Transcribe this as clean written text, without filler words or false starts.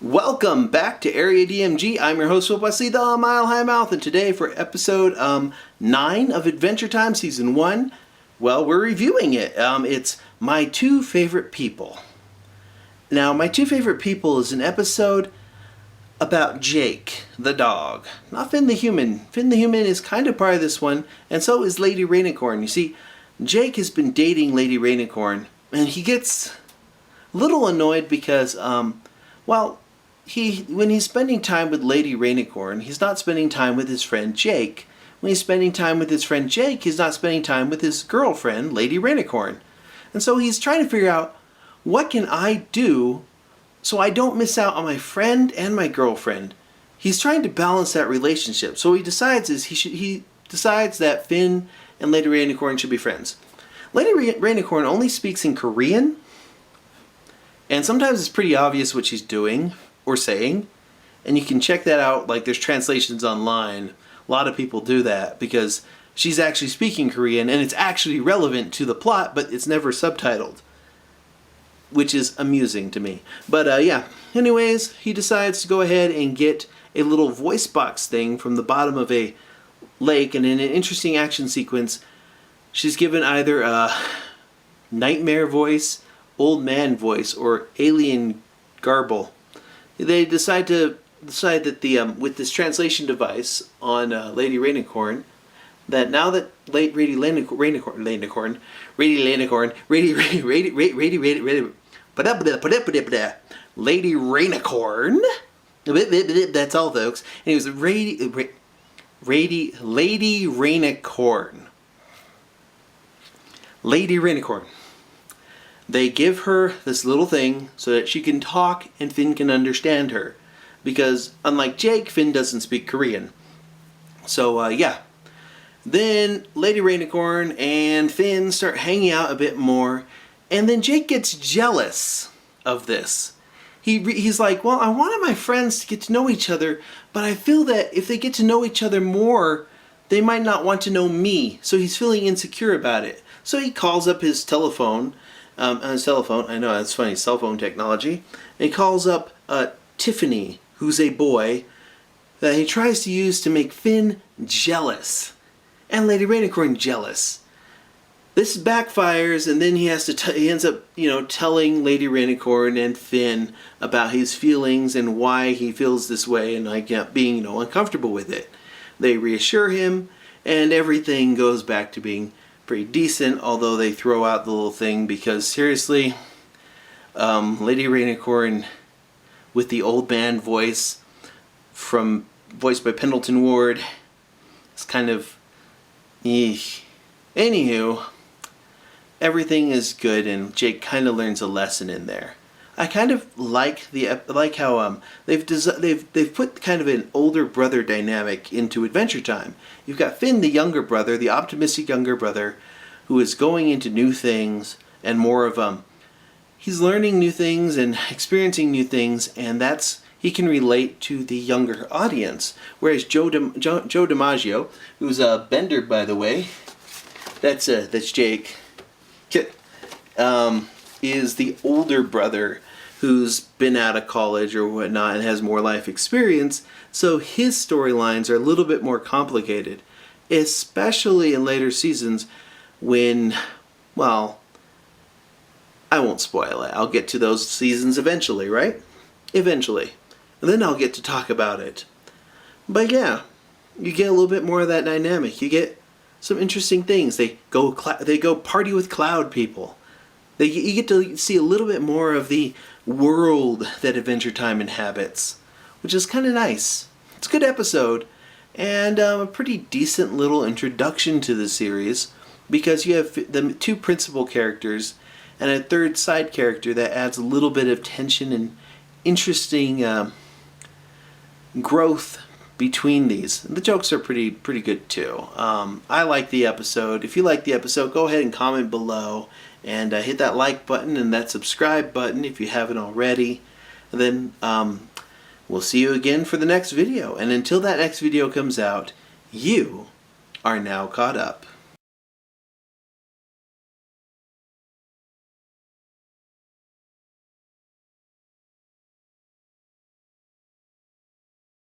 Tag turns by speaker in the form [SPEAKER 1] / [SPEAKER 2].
[SPEAKER 1] Welcome back to Area DMG. I'm your host, Phil Wesley, the Mile High Mouth, and today for episode 9 of Adventure Time Season 1, well, we're reviewing it. It's My Two Favorite People. Now, My Two Favorite People is an episode about Jake, the dog. Not Finn the human. Finn the human is kind of part of this one, and so is Lady Rainicorn. You see, Jake has been dating Lady Rainicorn, and he gets a little annoyed because, when he's spending time with Lady Rainicorn, he's not spending time with his friend Jake. When he's spending time with his friend Jake, he's not spending time with his girlfriend, Lady Rainicorn. And so he's trying to figure out, what can I do so I don't miss out on my friend and my girlfriend? He's trying to balance that relationship. So what he decides that Finn and Lady Rainicorn should be friends. Lady Rainicorn only speaks in Korean, and sometimes it's pretty obvious what she's doing or saying, and you can check that out. Like, there's translations online. A lot of people do that because she's actually speaking Korean and it's actually relevant to the plot, but it's never subtitled, which is amusing to me. But yeah, anyways, he decides to go ahead and get a little voice box thing from the bottom of a lake, and in an interesting action sequence, she's given either a nightmare voice, old man voice, or alien garble. They decide that with this translation device on Lady Rainicorn, that now that Lady Rainicorn, that's all, folks. And it was Lady Rainicorn. Lady Rainicorn. They give her this little thing so that she can talk and Finn can understand her. Because, unlike Jake, Finn doesn't speak Korean. So, yeah. Then Lady Rainicorn and Finn start hanging out a bit more. And then Jake gets jealous of this. He's like, well, I wanted my friends to get to know each other, but I feel that if they get to know each other more, they might not want to know me. So he's feeling insecure about it. So he calls up his telephone. On his telephone, I know that's funny, cell phone technology. And he calls up Tiffany, who's a boy, that he tries to use to make Finn jealous. And Lady Rainicorn jealous. This backfires, and then he ends up, telling Lady Rainicorn and Finn about his feelings and why he feels this way, and being, uncomfortable with it. They reassure him, and everything goes back to being pretty decent, although they throw out the little thing because, seriously, Lady Rainicorn with the old man voiced by Pendleton Ward, it's kind of eesh. Anywho, everything is good and Jake kind of learns a lesson in there. I kind of like how they've put kind of an older brother dynamic into Adventure Time. You've got Finn, the younger brother, the optimistic younger brother, who is going into new things and more of he's learning new things and experiencing new things, and he can relate to the younger audience. Whereas Joe DiMaggio, who's a Bender, by the way, that's Jake, is the older brother who's been out of college or whatnot and has more life experience, so his storylines are a little bit more complicated, especially in later seasons when, well, I won't spoil it. I'll get to those seasons eventually, right? Eventually. And then I'll get to talk about it. But yeah, you get a little bit more of that dynamic. You get some interesting things. They go party with cloud people. You get to see a little bit more of the world that Adventure Time inhabits, which is kind of nice. It's a good episode, and a pretty decent little introduction to the series, because you have the two principal characters and a third side character that adds a little bit of tension and interesting growth between these. The jokes are pretty good too. I like the episode. If you like the episode, go ahead and comment below. And hit that like button and that subscribe button if you haven't already. And then we'll see you again for the next video. And until that next video comes out, you are now caught up.